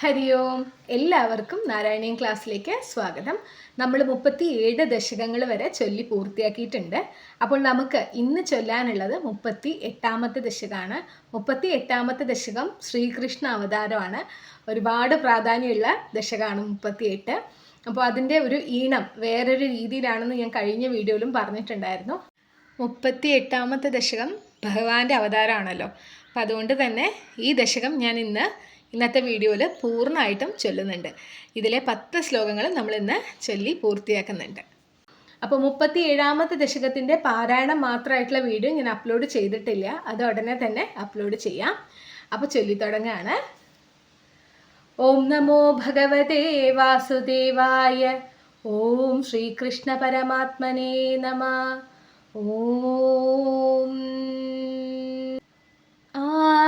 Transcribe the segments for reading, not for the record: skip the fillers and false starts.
ഹരി ഓം. എല്ലാവർക്കും നാരായണീയം ക്ലാസ്സിലേക്ക് സ്വാഗതം. നമ്മൾ 37 ദശകങ്ങൾ വരെ ചൊല്ലി പൂർത്തിയാക്കിയിട്ടുണ്ട്. അപ്പോൾ നമുക്ക് ഇന്ന് ചൊല്ലാനുള്ളത് 38ാമത്തെ ദശകമാണ്. 38ാമത്തെ ദശകം ശ്രീകൃഷ്ണ അവതാരമാണ്. ഒരുപാട് പ്രാധാന്യമുള്ള ദശകമാണ് 38. അപ്പോൾ അതിൻ്റെ ഒരു ഈണം വേറൊരു രീതിയിലാണെന്ന് ഞാൻ കഴിഞ്ഞ വീഡിയോയിലും പറഞ്ഞിട്ടുണ്ടായിരുന്നു. 38ാമത്തെ ദശകം ഭഗവാന്റെ അവതാരമാണല്ലോ. അപ്പം അതുകൊണ്ട് തന്നെ ഈ ദശകം ഞാൻ ഇന്നത്തെ വീഡിയോയിൽ പൂർണ്ണമായിട്ടും ചൊല്ലുന്നുണ്ട്. ഇതിലെ 10 ശ്ലോകങ്ങൾ നമ്മൾ ഇന്ന് ചൊല്ലി പൂർത്തിയാക്കുന്നുണ്ട്. അപ്പോൾ 37ാമത്തെ ദശകത്തിൻ്റെ പാരായണം മാത്രമായിട്ടുള്ള വീഡിയോ ഞാൻ അപ്ലോഡ് ചെയ്തിട്ടില്ല. അത് ഉടനെ തന്നെ അപ്ലോഡ് ചെയ്യാം. അപ്പോൾ ചൊല്ലി തുടങ്ങുകയാണ്. ഓം നമോ ഭഗവതേ വാസുദേവായ. ഓം ശ്രീകൃഷ്ണ പരമാത്മനേ നമഃ. ഓം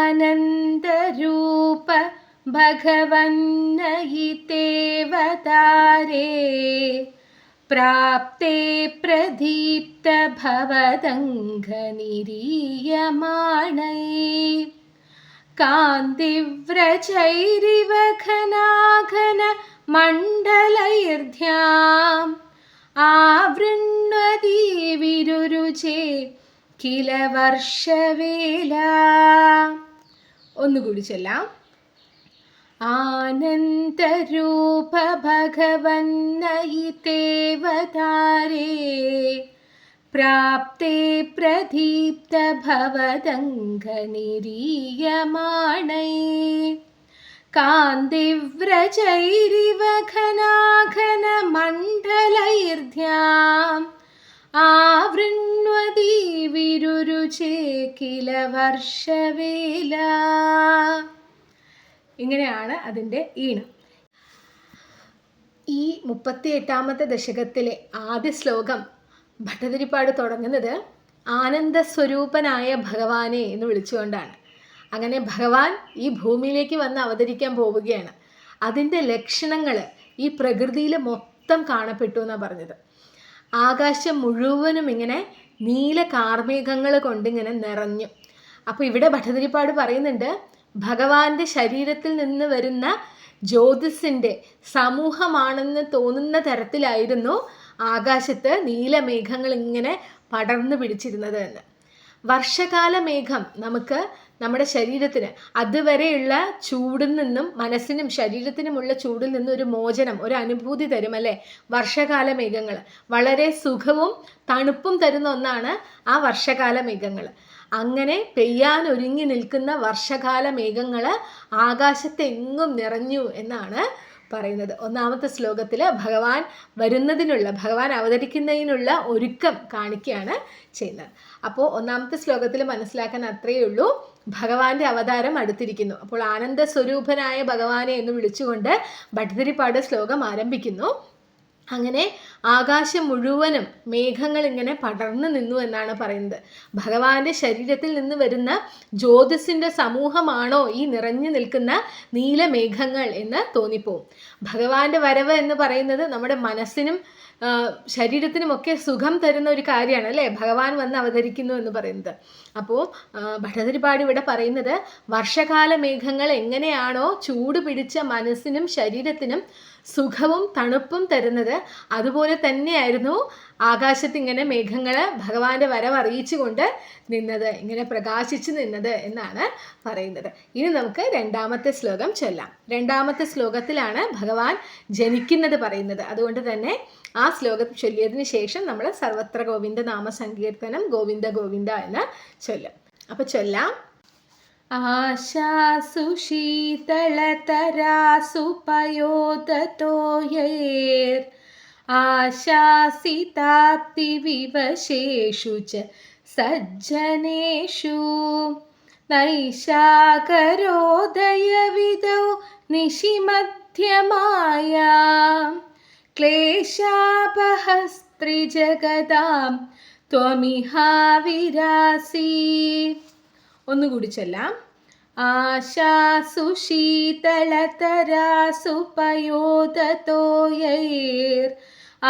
ആനന്ദരൂപ ഭഗവന്നയിതേവതാരേ പ്രാപ്തേ പ്രദീപ്ത ഭവദംഘനിരീയമാണൈ കാന്തിവ്രജൈരിവ ഘനാഘന മണ്ഡലൈർധ്യാം ആവൃണ്വതി വിരുരുചേ കില വർഷവേല. ഒന്നുകൂടി ചൊല്ലാം. ആനന്ദരൂപ ഭഗവന്നയിതേവതാരേ പ്രാപ്തേ പ്രദീപ്ത ഭവദംഘനിരീയമാണൈ കാന്തിവ്രജൈരിവ ഘനാഘന മണ്ഡലൈർധ്യാം ആവൃണ്വതി വിരുരുചേ കില വർഷവേല. ഇങ്ങനെയാണ് അതിൻ്റെ ഈണം. ഈ 38ാമത്തെ ദശകത്തിലെ ആദ്യ ശ്ലോകം ഭട്ടതിരിപ്പാട് തുടങ്ങുന്നത് ആനന്ദസ്വരൂപനായ ഭഗവാനെ എന്ന് വിളിച്ചുകൊണ്ടാണ്. അങ്ങനെ ഭഗവാൻ ഈ ഭൂമിയിലേക്ക് വന്ന് അവതരിക്കാൻ പോവുകയാണ്. അതിൻ്റെ ലക്ഷണങ്ങൾ ഈ പ്രകൃതിയിൽ മൊത്തം കാണപ്പെട്ടു എന്നാണ് പറഞ്ഞത്. ആകാശം മുഴുവനും ഇങ്ങനെ നീല കാർമേഘങ്ങൾ കൊണ്ടിങ്ങനെ നിറഞ്ഞു. അപ്പോൾ ഇവിടെ ഭട്ടതിരിപ്പാട് പറയുന്നുണ്ട്, ഭഗവാന്റെ ശരീരത്തിൽ നിന്ന് വരുന്ന ജ്യോതിസിൻ്റെ സമൂഹമാണെന്ന് തോന്നുന്ന തരത്തിലായിരുന്നു ആകാശത്ത് നീലമേഘങ്ങൾ ഇങ്ങനെ പടർന്നു പിടിച്ചിരുന്നത് എന്ന്. വർഷകാല മേഘം നമുക്ക് നമ്മുടെ ശരീരത്തിന് അതുവരെയുള്ള ചൂടിൽ നിന്നും മനസ്സിനും ശരീരത്തിനുമുള്ള ചൂടിൽ നിന്നും ഒരു മോചനം, ഒരു അനുഭൂതി തരും അല്ലേ വർഷകാല മേഘങ്ങൾ. വളരെ സുഖവും തണുപ്പും തരുന്ന ഒന്നാണ് ആ വർഷകാല മേഘങ്ങൾ. അങ്ങനെ പെയ്യാൻ ഒരുങ്ങി നിൽക്കുന്ന വർഷകാല മേഘങ്ങൾ ആകാശത്തെങ്ങും നിറഞ്ഞു എന്നാണ് പറയുന്നത്. ഒന്നാമത്തെ ശ്ലോകത്തിൽ ഭഗവാൻ ഭഗവാൻ അവതരിക്കുന്നതിനുള്ള ഒരുക്കം കാണിക്കുകയാണ് ചെയ്യുന്നത്. അപ്പോൾ ഒന്നാമത്തെ ശ്ലോകത്തിൽ മനസ്സിലാക്കാൻ അത്രയേ ഉള്ളൂ, ഭഗവാന്റെ അവതാരം അടുത്തിരിക്കുന്നു. അപ്പോൾ ആനന്ദ സ്വരൂപനായ ഭഗവാനെ എന്ന് വിളിച്ചുകൊണ്ട് ഭട്ടതിരിപ്പാട് ശ്ലോകം ആരംഭിക്കുന്നു. അങ്ങനെ ആകാശം മുഴുവനും മേഘങ്ങൾ ഇങ്ങനെ പടർന്നു നിന്നു എന്നാണ് പറയുന്നത്. ഭഗവാന്റെ ശരീരത്തിൽ നിന്ന് വരുന്ന ജ്യോതിസിൻ്റെ സമൂഹമാണോ ഈ നിറഞ്ഞു നിൽക്കുന്ന നീലമേഘങ്ങൾ എന്ന് തോന്നിപ്പോവും. ഭഗവാന്റെ വരവ് എന്ന് പറയുന്നത് നമ്മുടെ മനസ്സിനും ശരീരത്തിനുമൊക്കെ സുഖം തരുന്ന ഒരു കാര്യമാണ് അല്ലേ, ഭഗവാൻ വന്ന് അവതരിക്കുന്നു എന്ന് പറയുന്നത്. അപ്പോൾ ഭട്ടതിരിപ്പാട് ഇവിടെ പറയുന്നത് വർഷകാല മേഘങ്ങൾ എങ്ങനെയാണോ ചൂട് പിടിച്ച മനസ്സിനും ശരീരത്തിനും സുഖവും തണുപ്പും തരുന്നത്, അതുപോലെ തന്നെയായിരുന്നു ആകാശത്ത് ഇങ്ങനെ മേഘങ്ങൾ ഭഗവാന്റെ വരവ് അറിയിച്ചുകൊണ്ട് നിന്നത്, ഇങ്ങനെ പ്രകാശിച്ചു നിന്നത് എന്നാണ് പറയുന്നത്. ഇനി നമുക്ക് 2ാമത്തെ ശ്ലോകം ചൊല്ലാം. 2ാമത്തെ ശ്ലോകത്തിലാണ് ഭഗവാൻ ജനിക്കുന്നത് പറയുന്നത്. അതുകൊണ്ട് തന്നെ ആ ശ്ലോകം ചൊല്ലിയതിന് ശേഷം നമ്മൾ സർവത്ര ഗോവിന്ദ നാമസങ്കീർത്തനം ഗോവിന്ദ ഗോവിന്ദ എന്ന് ചൊല്ലും. അപ്പോൾ ചൊല്ലാം. ആശാസു ശീതളതരാസു പയോദതോയൈർ ആശാസിതാപ്തി വിവശേഷു ച സജ്ജനേഷു നൈശാകരോദയവിദൗ നിശിമധ്യമായാം ക്ലേശാപഹസ്ത്രിജഗതാം ത്വമിഹാവിരാസി. ഒന്നുകൂടി ചൊല്ലാം. ആശാസു ശീതളതരാസു പയോദതോയൈർ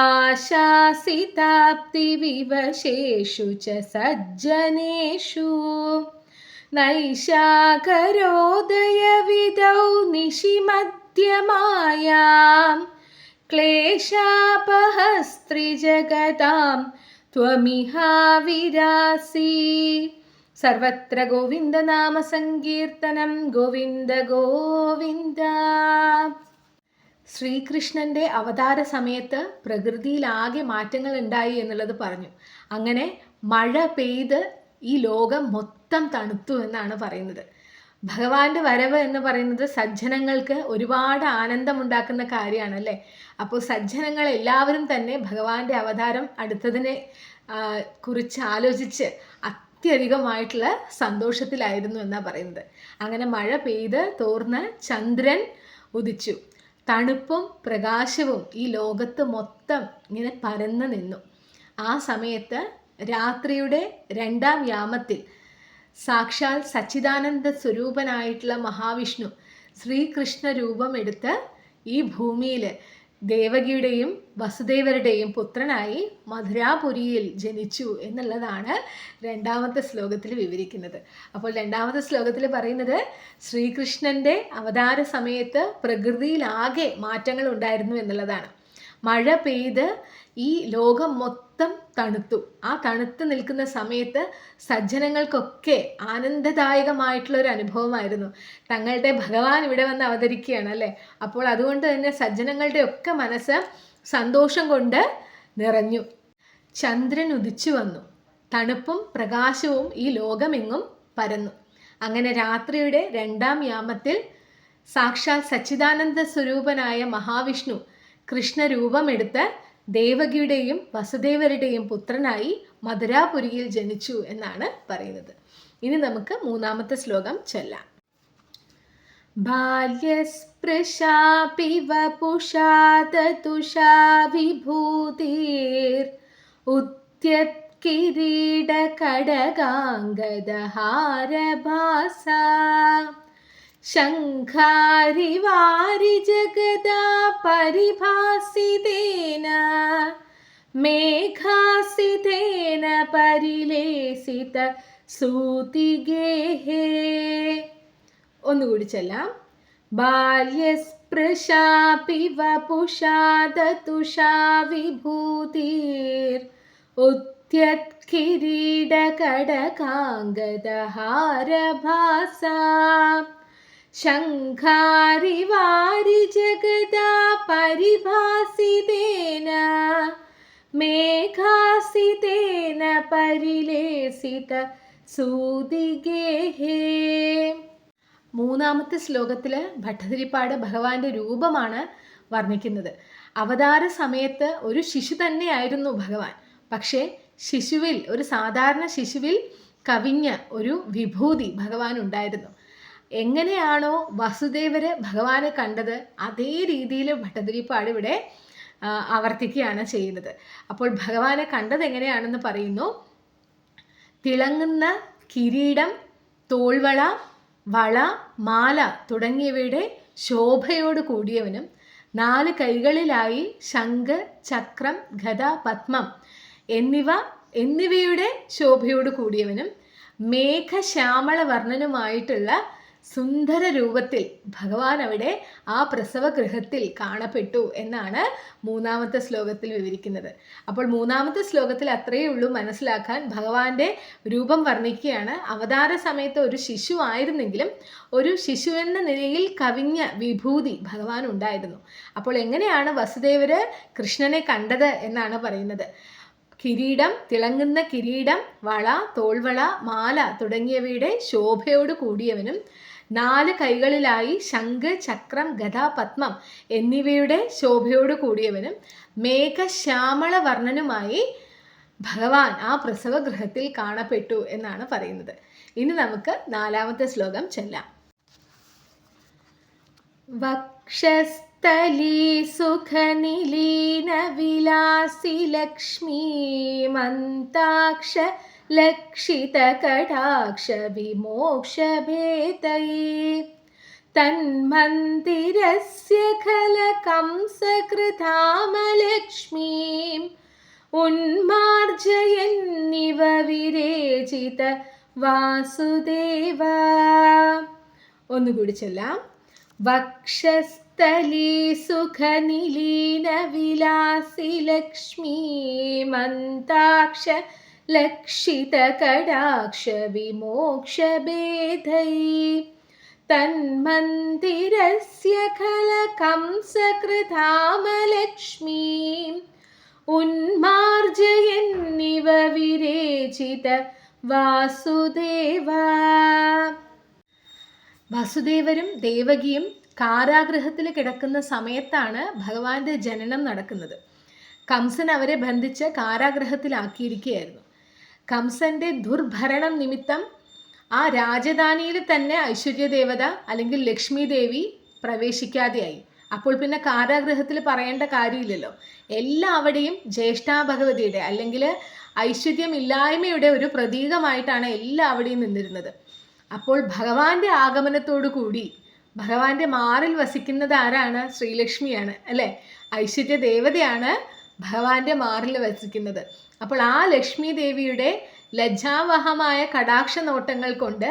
ആശാസിതാപ്തി വിവശേഷു ച സജ്ജനേഷു നൈശാകരോദയവിദൗ നിശിമധ്യ നിത്യമായാം ക്ലേശാപഹസ്ത്രിജഗതാം ത്വമിഹാവിരാസി. സർവത്ര ഗോവിന്ദനാമ സങ്കീർത്തനം. ഗോവിന്ദ ഗോവിന്ദ. ശ്രീകൃഷ്ണൻ്റെ അവതാര സമയത്ത് പ്രകൃതിയിലാകെ മാറ്റങ്ങൾ ഉണ്ടായി എന്നുള്ളത് പറഞ്ഞു. അങ്ങനെ മഴ പെയ്ത് ഈ ലോകം മൊത്തം തണുത്തു എന്നാണ് പറയുന്നത്. ഭഗവാന്റെ വരവ് എന്ന് പറയുന്നത് സജ്ജനങ്ങൾക്ക് ഒരുപാട് ആനന്ദമുണ്ടാക്കുന്ന കാര്യമാണല്ലേ. അപ്പോൾ സജ്ജനങ്ങൾ എല്ലാവരും തന്നെ ഭഗവാന്റെ അവതാരം അടുത്തതിനെ കുറിച്ച് ആലോചിച്ച് അത്യധികമായിട്ടുള്ള സന്തോഷത്തിലായിരുന്നു എന്നാണ് പറയുന്നത്. അങ്ങനെ മഴ പെയ്ത് തോർന്ന് ചന്ദ്രൻ ഉദിച്ചു. തണുപ്പും പ്രകാശവും ഈ ലോകത്ത് മൊത്തം ഇങ്ങനെ പരന്നു നിന്നു. ആ സമയത്ത് രാത്രിയുടെ 2-ാം യാമത്തിൽ സാക്ഷാൽ സച്ചിദാനന്ദ സ്വരൂപനായിട്ടുള്ള മഹാവിഷ്ണു ശ്രീകൃഷ്ണ രൂപം എടുത്ത് ഈ ഭൂമിയിൽ ദേവകിയുടെയും വസുദേവരുടെയും പുത്രനായി മധുരാപുരിയിൽ ജനിച്ചു എന്നുള്ളതാണ് 2-ാമത്തെ ശ്ലോകത്തിൽ വിവരിക്കുന്നത്. അപ്പോൾ 2-ാമത്തെ ശ്ലോകത്തിൽ പറയുന്നത് ശ്രീകൃഷ്ണൻ്റെ അവതാര സമയത്ത് പ്രകൃതിയിലാകെ മാറ്റങ്ങൾ ഉണ്ടായിരുന്നു എന്നുള്ളതാണ്. മഴ പെയ്ത് ഈ ലോകം മൊത്തം തണുത്തു. ആ തണുത്ത് നിൽക്കുന്ന സമയത്ത് സജ്ജനങ്ങൾക്കൊക്കെ ആനന്ദദായകമായിട്ടുള്ളൊരു അനുഭവമായിരുന്നു. തങ്ങളുടെ ഭഗവാൻ ഇവിടെ വന്ന് അവതരിക്കുകയാണ് അല്ലേ. അപ്പോൾ അതുകൊണ്ട് തന്നെ സജ്ജനങ്ങളുടെ ഒക്കെ മനസ്സ് സന്തോഷം കൊണ്ട് നിറഞ്ഞു. ചന്ദ്രൻ ഉദിച്ചു വന്നു. തണുപ്പും പ്രകാശവും ഈ ലോകമെങ്ങും പരന്നു. അങ്ങനെ രാത്രിയുടെ 2-ാം യാമത്തിൽ സാക്ഷാൽ സച്ചിദാനന്ദ സ്വരൂപനായ മഹാവിഷ്ണു കൃഷ്ണരൂപമെടുത്ത് ദേവകിയുടെയും വസുദേവരുടെയും പുത്രനായി മധുരാപുരിയിൽ ജനിച്ചു എന്നാണ് പറയുന്നത്. ഇനി നമുക്ക് 3-ാമത്തെ ശ്ലോകം ചൊല്ലാം. ബാല്യസ്പൃശാപി വപുഷാ തതുഷാ വിഭൂതിർ ഉദ്യത്കിരീടകടകാംഗദഹാരഭാസാ ശംഖാരിവാരി ജഗദാ പരിഭാസിതേന മേഘാസിതേന പരിലേസിത സൂതിഗേഹേ. ഒന്നുകൂടി ചൊല്ലാം. ബാല്യസ്പൃശാപി വപുഷാ തതുഷാ വിഭൂതിർ ഉദ്യത്കിരീടകടകാംഗദഹാരഭാസാ ശംഖാരിവാരി ജഗദാ പരിഭാസിതേന മേഘാസിതേന പരിലേസിത സൂതിഗേഹേ. 3-ാമത്തെ ശ്ലോകത്തിൽ ഭട്ടതിരിപ്പാട് ഭഗവാന്റെ രൂപമാണ് വർണ്ണിക്കുന്നത്. അവതാര സമയത്ത് ഒരു ശിശു തന്നെയായിരുന്നു ഭഗവാൻ. പക്ഷേ ശിശുവിൽ, ഒരു സാധാരണ ശിശുവിൽ കവിഞ്ഞ ഒരു വിഭൂതി ഭഗവാൻ ഉണ്ടായിരുന്നു. എങ്ങനെയാണോ വസുദേവര് ഭഗവാനെ കണ്ടത് അതേ രീതിയിൽ ഭട്ടതിരിപ്പാട് ഇവിടെ ആവർത്തിക്കുകയാണ് ചെയ്യുന്നത്. അപ്പോൾ ഭഗവാനെ കണ്ടത് എങ്ങനെയാണെന്ന് പറയുന്നു. തിളങ്ങുന്ന കിരീടം, തോൾവള, വള, മാല തുടങ്ങിയവയുടെ ശോഭയോട് കൂടിയവനും 4 കൈകളിലായി ശംഖ്, ചക്രം, ഗദ, പത്മം എന്നിവയുടെ ശോഭയോട് കൂടിയവനും മേഘശ്യാമള വർണ്ണനുമായിട്ടുള്ള സുന്ദര രൂപത്തിൽ ഭഗവാൻ അവിടെ ആ പ്രസവഗൃഹത്തിൽ കാണപ്പെട്ടു എന്നാണ് 3-ാമത്തെ ശ്ലോകത്തിൽ വിവരിക്കുന്നത്. അപ്പോൾ 3-ാമത്തെ ശ്ലോകത്തിൽ അത്രയേ ഉള്ളൂ മനസ്സിലാക്കാൻ. ഭഗവാന്റെ രൂപം വർണ്ണിക്കുകയാണ്. അവതാര സമയത്ത് ഒരു ശിശു ആയിരുന്നെങ്കിലും ഒരു ശിശു എന്ന നിലയിൽ കവിഞ്ഞ വിഭൂതി ഭഗവാൻ ഉണ്ടായിരുന്നു. അപ്പോൾ എങ്ങനെയാണ് വസുദേവര് കൃഷ്ണനെ കണ്ടത് എന്നാണ് പറയുന്നത്. കിരീടം, തിളങ്ങുന്ന കിരീടം, വള, തോൾവള, മാല തുടങ്ങിയവയുടെ ശോഭയോട് കൂടിയവനും 4 കൈകളിലായി ശംഖ്, ചക്രം, ഗദ, പത്മം എന്നിവയുടെ ശോഭയോട് കൂടിയവനും മേഘശ്യാമള വർണ്ണനുമായി ഭഗവാൻ ആ പ്രസവഗൃഹത്തിൽ കാണപ്പെട്ടു എന്നാണ് പറയുന്നത്. ഇനി നമുക്ക് 4-ാമത്തെ ശ്ലോകം ചൊല്ലാം. വക്ഷസ്ഥലീ സുഖനിലീന വിലാസി ലക്ഷ്മീ മന്താക്ഷ ലക്ഷിത കടാക്ഷ വിമോക്ഷഭേതയേ തന്മന്ദിരസ്യ ഖലകംസകൃതാമലക്ഷ്മീം ഉന്മാർജയന്നിവ വിരേചിത വാസുദേവ. ഒന്നുകൂടി ചൊല്ലാം. വക്ഷസ്ഥലീ മത്തലി സുഖനിലീന വിലാസി ലക്ഷ്മീ മന്താക്ഷ ലക്ഷിത കടാക്ഷ വിമോക്ഷഭേദൈ തന്മന്ദിരസ്യ ഖലകംസകൃതാമലക്ഷ്മീം ഉന്മാർജയന്നിവ വിരേചിത വാസുദേവ. വസുദേവരും ദേവകിയും കാരാഗൃഹത്തിൽ കിടക്കുന്ന സമയത്താണ് ഭഗവാന്റെ ജനനം നടക്കുന്നത്. കംസൻ അവരെ ബന്ധിച്ച് കാരാഗൃഹത്തിലാക്കിയിരിക്കുകയായിരുന്നു. കംസന്റെ ദുർഭരണം നിമിത്തം ആ രാജധാനിയിൽ തന്നെ ഐശ്വര്യദേവത അല്ലെങ്കിൽ ലക്ഷ്മി ദേവി പ്രവേശിക്കാതെയായി. അപ്പോൾ പിന്നെ കാരാഗൃഹത്തിൽ പറയേണ്ട കാര്യമില്ലല്ലോ. എല്ലാവിടെയും ജ്യേഷ്ഠാ ഭഗവതിയുടെ അല്ലെങ്കിൽ ഐശ്വര്യമില്ലായ്മയുടെ ഒരു പ്രതീകമായിട്ടാണ് എല്ലാവിടെയും നിന്നിരുന്നത്. അപ്പോൾ ഭഗവാന്റെ ആഗമനത്തോടു കൂടി ഭഗവാന്റെ മാറിൽ വസിക്കുന്നത് ആരാണ്? ശ്രീലക്ഷ്മിയാണ് അല്ലേ? ഐശ്വര്യ ദേവതയാണ് ഭഗവാന്റെ മാറിൽ വസിക്കുന്നത്. അപ്പോൾ ആ ലക്ഷ്മി ദേവിയുടെ ലജ്ജാവഹമായ കടാക്ഷ നോട്ടങ്ങൾ കൊണ്ട്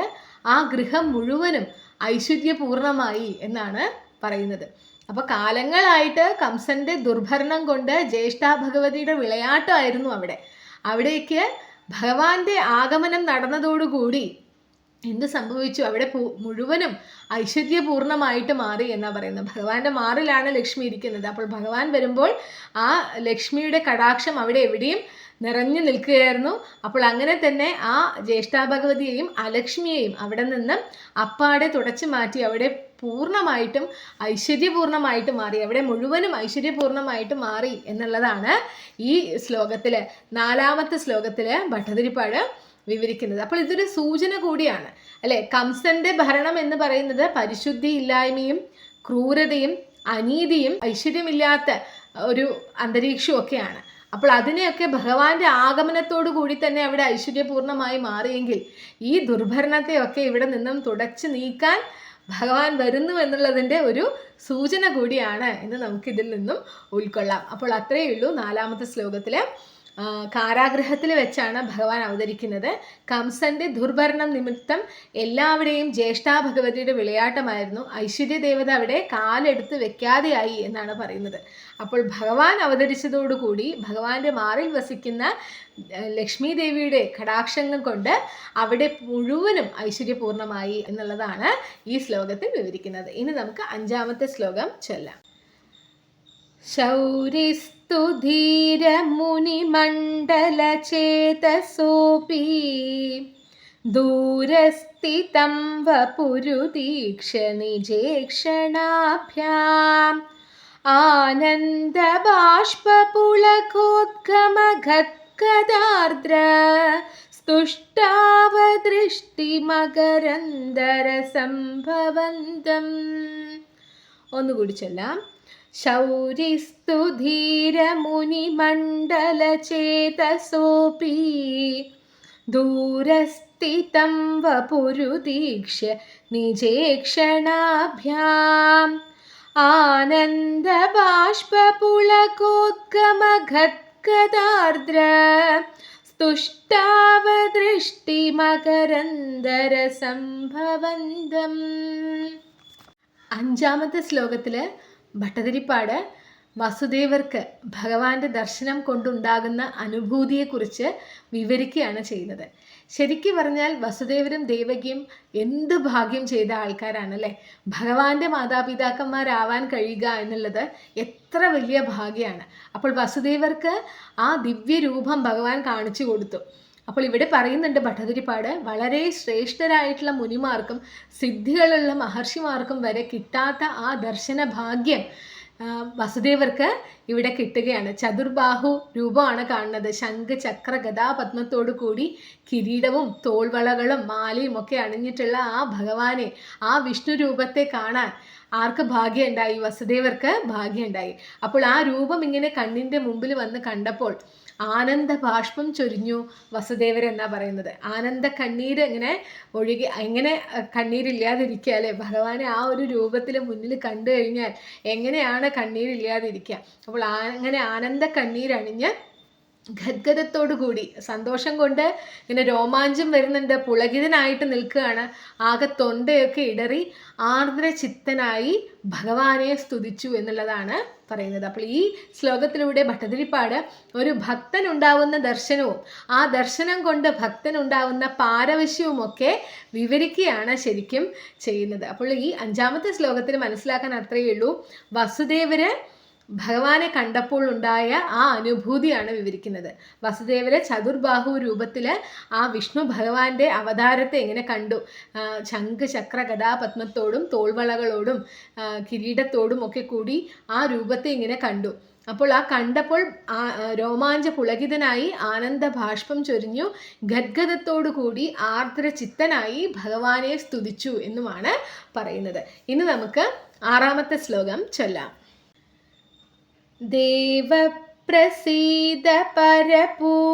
ആ ഗൃഹം മുഴുവനും ഐശ്വര്യപൂർണമായി എന്നാണ് പറയുന്നത്. അപ്പോൾ കാലങ്ങളായിട്ട് കംസന്റെ ദുർഭരണം കൊണ്ട് ജ്യേഷ്ഠാ ഭഗവതിയുടെ വിളയാട്ടമായിരുന്നു അവിടേക്ക് ഭഗവാന്റെ ആഗമനം നടന്നതോടുകൂടി എന്ത് സംഭവിച്ചു? അവിടെ മുഴുവനും ഐശ്വര്യപൂർണമായിട്ട് മാറി എന്നാ പറയുന്നത്. ഭഗവാന്റെ മാറിലാണ് ലക്ഷ്മി ഇരിക്കുന്നത്. അപ്പോൾ ഭഗവാൻ വരുമ്പോൾ ആ ലക്ഷ്മിയുടെ കടാക്ഷം അവിടെ എവിടെയും നിറഞ്ഞു നിൽക്കുകയായിരുന്നു. അപ്പോൾ അങ്ങനെ തന്നെ ആ ജ്യേഷ്ഠാ ഭഗവതിയെയും അലക്ഷ്മിയെയും അവിടെ നിന്നും അപ്പാടെ തുടച്ചു മാറ്റി അവിടെ പൂർണ്ണമായിട്ടും ഐശ്വര്യപൂർണമായിട്ട് മാറി. അവിടെ മുഴുവനും ഐശ്വര്യപൂർണമായിട്ട് മാറി എന്നുള്ളതാണ് ഈ ശ്ലോകത്തിൽ, 4ാമത്തെ ശ്ലോകത്തിൽ ഭട്ടതിരിപ്പാട് വിവരിക്കുന്നത്. അപ്പോൾ ഇതൊരു സൂചന കൂടിയാണ് അല്ലെ? കംസന്റെ ഭരണം എന്ന് പറയുന്നത് പരിശുദ്ധി ഇല്ലായ്മയും ക്രൂരതയും അനീതിയും ഐശ്വര്യമില്ലാത്ത ഒരു അന്തരീക്ഷവും ഒക്കെയാണ്. അപ്പോൾ അതിനെയൊക്കെ ഭഗവാന്റെ ആഗമനത്തോടു കൂടി തന്നെ അവിടെ ഐശ്വര്യപൂർണമായി മാറിയെങ്കിൽ ഈ ദുർഭരണത്തെയൊക്കെ ഇവിടെ നിന്നും തുടച്ചു നീക്കാൻ ഭഗവാൻ വരുന്നു എന്നുള്ളതിൻ്റെ ഒരു സൂചന കൂടിയാണ് എന്ന് നമുക്കിതിൽ നിന്നും ഉൾക്കൊള്ളാം. അപ്പോൾ അത്രയേ ഉള്ളൂ. 4ാമത്തെ ശ്ലോകത്തിൽ കാരാഗൃഹത്തിൽ വെച്ചാണ് ഭഗവാൻ അവതരിക്കുന്നത്. കംസന്റെ ദുർഭരണം നിമിത്തം എല്ലാവരുടെയും ജ്യേഷ്ഠാ ഭഗവതിയുടെ വിളയാട്ടമായിരുന്നു. ഐശ്വര്യദേവത അവിടെ കാലെടുത്ത് വെക്കാതെയായി എന്നാണ് പറയുന്നത്. അപ്പോൾ ഭഗവാൻ അവതരിച്ചതോടുകൂടി ഭഗവാന്റെ മാറിൽ വസിക്കുന്ന ലക്ഷ്മി ദേവിയുടെ കടാക്ഷങ്ങൾ കൊണ്ട് അവിടെ മുഴുവനും ഐശ്വര്യപൂർണമായി എന്നുള്ളതാണ് ഈ ശ്ലോകത്തിൽ വിവരിക്കുന്നത്. ഇനി നമുക്ക് 5ാമത്തെ ശ്ലോകം ചൊല്ലാം. ശൗരിസ്തു ധീരമുനിമണ്ഡലചേതസോപി ദൂരസ്ഥിതം വപുരുദീക്ഷ നിജേക്ഷണാഭ്യാം ആനന്ദബാഷ്പപുളകോദ്ഗമഗദ്ഗദാർദ്ര സ്തുഷ്ടാവദൃഷ്ടിമകരന്ദരസംഭവന്തം. ഒന്നുകൂടി ചൊല്ലാം. ശൗരിസ്തു ധീരമുനിമണ്ഡലചേതസോപി ദൂരസ്ഥിതം വപുരുദീക്ഷ്യ നിജേക്ഷണാഭ്യാം ആനന്ദബാഷ്പപുളകോദ്ഗമഗദ്ഗദാർദ്ര സ്തുഷ്ടാവദൃഷ്ടിമകരന്ദരസംഭവന്തം. 5ാമത്തെ ശ്ലോകത്തിൽ ഭട്ടതിരിപ്പാട് വസുദേവർക്ക് ഭഗവാന്റെ ദർശനം കൊണ്ടുണ്ടാകുന്ന അനുഭൂതിയെക്കുറിച്ച് വിവരിക്കുകയാണ് ചെയ്യുന്നത്. ശരിക്കും പറഞ്ഞാൽ വസുദേവരും ദേവകിയും എന്ത് ഭാഗ്യം ചെയ്ത ആൾക്കാരാണല്ലേ. ഭഗവാന്റെ മാതാപിതാക്കന്മാരാവാൻ കഴിയുക എന്നുള്ളത് എത്ര വലിയ ഭാഗ്യമാണ്. അപ്പോൾ വസുദേവർക്ക് ആ ദിവ്യരൂപം ഭഗവാൻ കാണിച്ചു കൊടുത്തു. അപ്പോൾ ഇവിടെ പറയുന്നുണ്ട് ഭട്ടതിരിപ്പാട്, വളരെ ശ്രേഷ്ഠരായിട്ടുള്ള മുനിമാർക്കും സിദ്ധികളുള്ള മഹർഷിമാർക്കും വരെ കിട്ടാത്ത ആ ദർശന ഭാഗ്യം വസുദേവർക്ക് ഇവിടെ കിട്ടുകയാണ്. ചതുർബാഹു രൂപമാണ് കാണുന്നത്. ശംഖ് ചക്ര ഗദാ പത്മത്തോടു കൂടി കിരീടവും തോൾവളകളും മാലയും ഒക്കെ അണിഞ്ഞിട്ടുള്ള ആ ഭഗവാനെ, ആ വിഷ്ണു രൂപത്തെ കാണാൻ ആർക്ക് ഭാഗ്യമുണ്ടായി? വസുദേവർക്ക് ഭാഗ്യമുണ്ടായി. അപ്പോൾ ആ രൂപം ഇങ്ങനെ കണ്ണിൻ്റെ മുമ്പിൽ വന്ന് കണ്ടപ്പോൾ ആനന്ദ ബാഷ്പം ചൊരിഞ്ഞു വസുദേവർ എന്നാ പറയുന്നത്. ആനന്ദ കണ്ണീര് ഇങ്ങനെ ഒഴുകി, എങ്ങനെ കണ്ണീരില്ലാതിരിക്കുക അല്ലേ? ഭഗവാനെ ആ ഒരു രൂപത്തിൽ മുന്നിൽ കണ്ടു കഴിഞ്ഞാൽ എങ്ങനെയാണ് കണ്ണീരില്ലാതിരിക്കുക? അപ്പോൾ അങ്ങനെ ആനന്ദ കണ്ണീരണിഞ്ഞ് ഗദ്ഗതത്തോടു കൂടി സന്തോഷം കൊണ്ട് ഇങ്ങനെ രോമാഞ്ചം വരുന്നുണ്ട്, പുളകിതനായിട്ട് നിൽക്കുകയാണ്. ആകെ തൊണ്ടയൊക്കെ ഇടറി ആർദ്രചിത്തനായി ഭഗവാനെ സ്തുതിച്ചു എന്നുള്ളതാണ് പറയുന്നത്. അപ്പോൾ ഈ ശ്ലോകത്തിലൂടെ ഭട്ടതിരിപ്പാട് ഒരു ഭക്തനുണ്ടാവുന്ന ദർശനവും ആ ദർശനം കൊണ്ട് ഭക്തനുണ്ടാവുന്ന പാരവശ്യവും ഒക്കെ വിവരിക്കുകയാണ് ശരിക്കും ചെയ്യുന്നത്. അപ്പോൾ ഈ 5ാമത്തെ ശ്ലോകത്തിൽ മനസ്സിലാക്കാൻ അത്രയേ ഉള്ളൂ. വസുദേവര് ഭഗവാനെ കണ്ടപ്പോൾ ഉണ്ടായ ആ അനുഭൂതിയാണ് വിവരിക്കുന്നത്. വസുദേവരെ ചതുർബാഹു രൂപത്തിൽ ആ വിഷ്ണു ഭഗവാന്റെ അവതാരത്തെ എങ്ങനെ കണ്ടു, ശംഖ് ചക്ര ഗദാപത്മത്തോടും തോൾവളകളോടും കിരീടത്തോടും ഒക്കെ കൂടി ആ രൂപത്തെ ഇങ്ങനെ കണ്ടു. അപ്പോൾ ആ കണ്ടപ്പോൾ രോമാഞ്ച പുളകിതനായി ആനന്ദ ബാഷ്പം ചൊരിഞ്ഞു, ഗദ്ഗതത്തോടു കൂടി ആർദ്രചിത്തനായി ഭഗവാനെ സ്തുതിച്ചു എന്നുമാണ് പറയുന്നത്. ഇനി നമുക്ക് 6ാമത്തെ ശ്ലോകം ചൊല്ലാം. ദേവപ്രസീദ പരപൂരുഷതാപവല്ലീ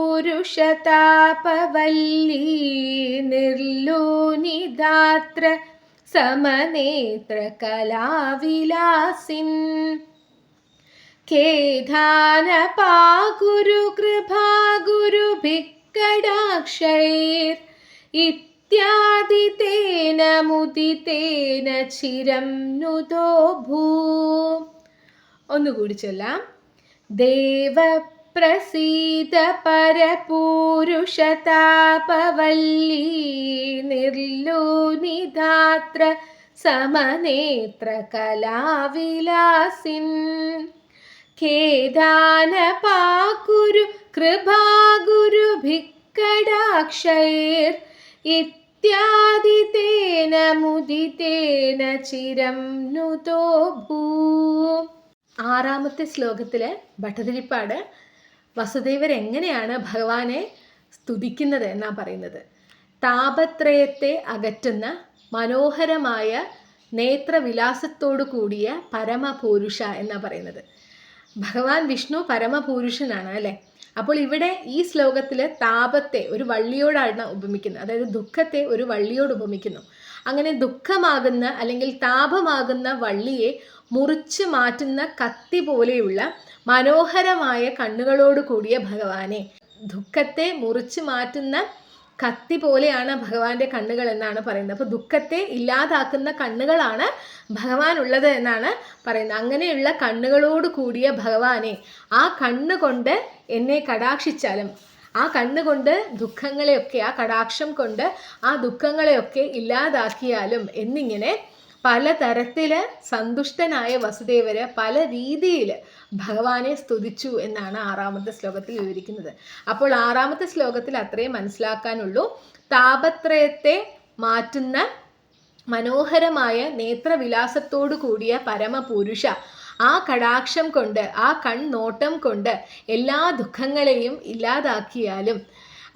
നിർലോനിദാത്ര സമനേത്ര കലാവിലാസിൻ ഖേദാനപാഗുരു കൃപാഗുരുഭിക്കടാക്ഷൈർ ഇത്യാദി തേന മുദിതേന ചിരം നുതോ ഭൂ. ഒന്നുകൂടി ചൊല്ലാം. ദേവപ്രസീദ പരപൂരുഷതാപവല്ലീ നിർലോനിദാത്ര സമനേത്ര കലാവിലാസിൻ ഖേദാനപാകുരു കൃപാഗുരുഭിക്കടാക്ഷൈർ ഇത്യാദി തേന മുദിതേന ചിരം നുതോ ഭൂ. 6ാമത്തെ ശ്ലോകത്തിൽ ഭട്ടതിരിപ്പാട് വസുദേവർ എങ്ങനെയാണ് ഭഗവാനെ സ്തുതിക്കുന്നത് എന്നാണ് പറയുന്നത്. താപത്രയത്തെ അകറ്റുന്ന മനോഹരമായ നേത്രവിലാസത്തോടു കൂടിയ പരമപൂരുഷ എന്നാണ് പറയുന്നത്. ഭഗവാൻ വിഷ്ണു പരമപൂരുഷനാണ് അല്ലേ. അപ്പോൾ ഇവിടെ ഈ ശ്ലോകത്തിൽ താപത്തെ ഒരു വള്ളിയോടാണ് ഉപമിക്കുന്നത്, അതായത് ദുഃഖത്തെ ഒരു വള്ളിയോട് ഉപമിക്കുന്നു. അങ്ങനെ ദുഃഖമാകുന്ന അല്ലെങ്കിൽ താപമാകുന്ന വള്ളിയെ മുറിച്ച് മാറ്റുന്ന കത്തി പോലെയുള്ള മനോഹരമായ കണ്ണുകളോട് കൂടിയ ഭഗവാനെ, ദുഃഖത്തെ മുറിച്ച് മാറ്റുന്ന കത്തി പോലെയാണ് ഭഗവാന്റെ കണ്ണുകൾ എന്നാണ് പറയുന്നത്. അപ്പോൾ ദുഃഖത്തെ ഇല്ലാതാക്കുന്ന കണ്ണുകളാണ് ഭഗവാൻ ഉള്ളത് എന്നാണ് പറയുന്നത്. അങ്ങനെയുള്ള കണ്ണുകളോട് കൂടിയ ഭഗവാനെ ആ കണ്ണുകൊണ്ട് എന്നെ കടാക്ഷിച്ചാലും, ആ കണ്ണുകൊണ്ട് ദുഃഖങ്ങളെയൊക്കെ, ആ കടാക്ഷം കൊണ്ട് ആ ദുഃഖങ്ങളെയൊക്കെ ഇല്ലാതാക്കിയാലും എന്നിങ്ങനെ പലതരത്തിൽ സന്തുഷ്ടനായ വസുദേവര് പല രീതിയിൽ ഭഗവാനെ സ്തുതിച്ചു എന്നാണ് 6ാമത്തെ ശ്ലോകത്തിൽ വിവരിക്കുന്നത്. അപ്പോൾ 6ാമത്തെ ശ്ലോകത്തിൽ അത്രയും മനസ്സിലാക്കാനുള്ളൂ. താപത്രയത്തെ മാറ്റുന്ന മനോഹരമായ നേത്രവിലാസത്തോടു കൂടിയ പരമപുരുഷ ആ കടാക്ഷം കൊണ്ട്, ആ കണ്ണോട്ടം കൊണ്ട് എല്ലാ ദുഃഖങ്ങളെയും ഇല്ലാതാക്കിയാലും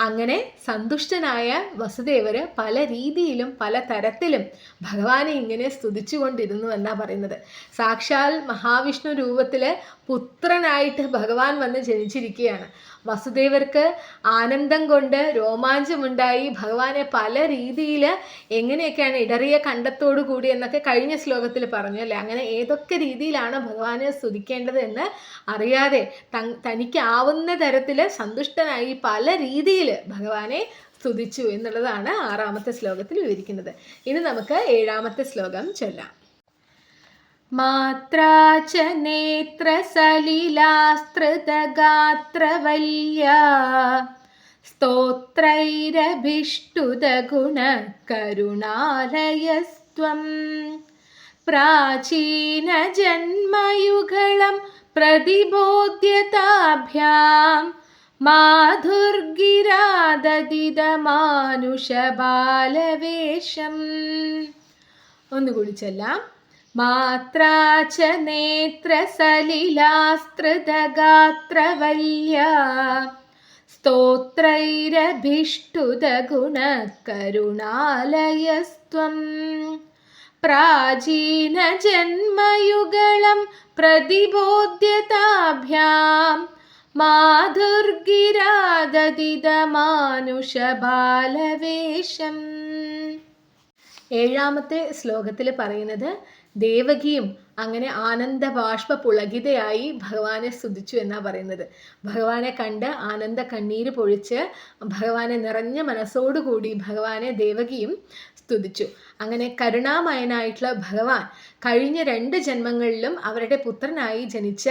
അങ്ങനെ സന്തുഷ്ടനായ വസുദേവര് പല രീതിയിലും പല തരത്തിലും ഭഗവാനെ ഇങ്ങനെ സ്തുതിച്ചുകൊണ്ടിരുന്നു എന്നാണ് പറയുന്നത്. സാക്ഷാൽ മഹാവിഷ്ണു രൂപത്തിൽ പുത്രനായിട്ട് ഭഗവാൻ വന്ന് ജനിച്ചിരിക്കുകയാണ്. വസുദേവർക്ക് ആനന്ദം കൊണ്ട് രോമാഞ്ചമുണ്ടായി. ഭഗവാനെ പല രീതിയിൽ എങ്ങനെയൊക്കെയാണ് ഇടറിയ കണ്ടത്തോടു കൂടി എന്നൊക്കെ കഴിഞ്ഞ ശ്ലോകത്തിൽ പറഞ്ഞു അല്ലേ. അങ്ങനെ ഏതൊക്കെ രീതിയിലാണ് ഭഗവാനെ സ്തുതിക്കേണ്ടത് എന്ന് അറിയാതെ തനിക്ക് ആവുന്ന തരത്തിൽ സന്തുഷ്ടനായി പല രീതിയിൽ ഭഗവാനെ സ്തുതിച്ചു എന്നുള്ളതാണ് 6ാമത്തെ ശ്ലോകത്തിൽ വിവരിക്കുന്നത്. ഇനി നമുക്ക് 7ാമത്തെ ശ്ലോകം ചൊല്ലാം. മാത്രാച നേത്രസലിലാസ്തൃതഗാത്രവല്യാ സ്തോത്രൈരഭിഷ്ടുതഗുണകരുണാലയസ്ത്വം പ്രാചീനജന്മയുഗളം പ്രതിബോധ്യതാഭ്യാം മാധുർഗിരാദദിതമാനുഷബാലവേഷം. ഒന്നുകൂടി ചൊല്ലാം. മാത്രാച നേത്രസലിലാസ്തൃതഗാത്രവല്യാ സ്തോത്രൈരഭിഷ്ടുതഗുണകരുണാലയസ്ത്വം പ്രാചീനജന്മയുഗളം പ്രതിബോധ്യതാഭ്യാം മാധുർഗിരാദദിതമാനുഷബാലവേഷം. 7ാമത്തെ ശ്ലോകത്തിൽ പറയുന്നത് ദേവകിയും അങ്ങനെ ആനന്ദ ബാഷ്പ പുളകിതയായി ഭഗവാനെ സ്തുതിച്ചു എന്നാ പറയുന്നത്. ഭഗവാനെ കണ്ട് ആനന്ദ കണ്ണീര് പൊഴിച്ച് ഭഗവാനെ നിറഞ്ഞ മനസ്സോടുകൂടി ഭഗവാനെ ദേവകിയും സ്തുതിച്ചു. അങ്ങനെ കരുണാമയനായിട്ടുള്ള ഭഗവാൻ കഴിഞ്ഞ 2 ജന്മങ്ങളിലും അവരുടെ പുത്രനായി ജനിച്ച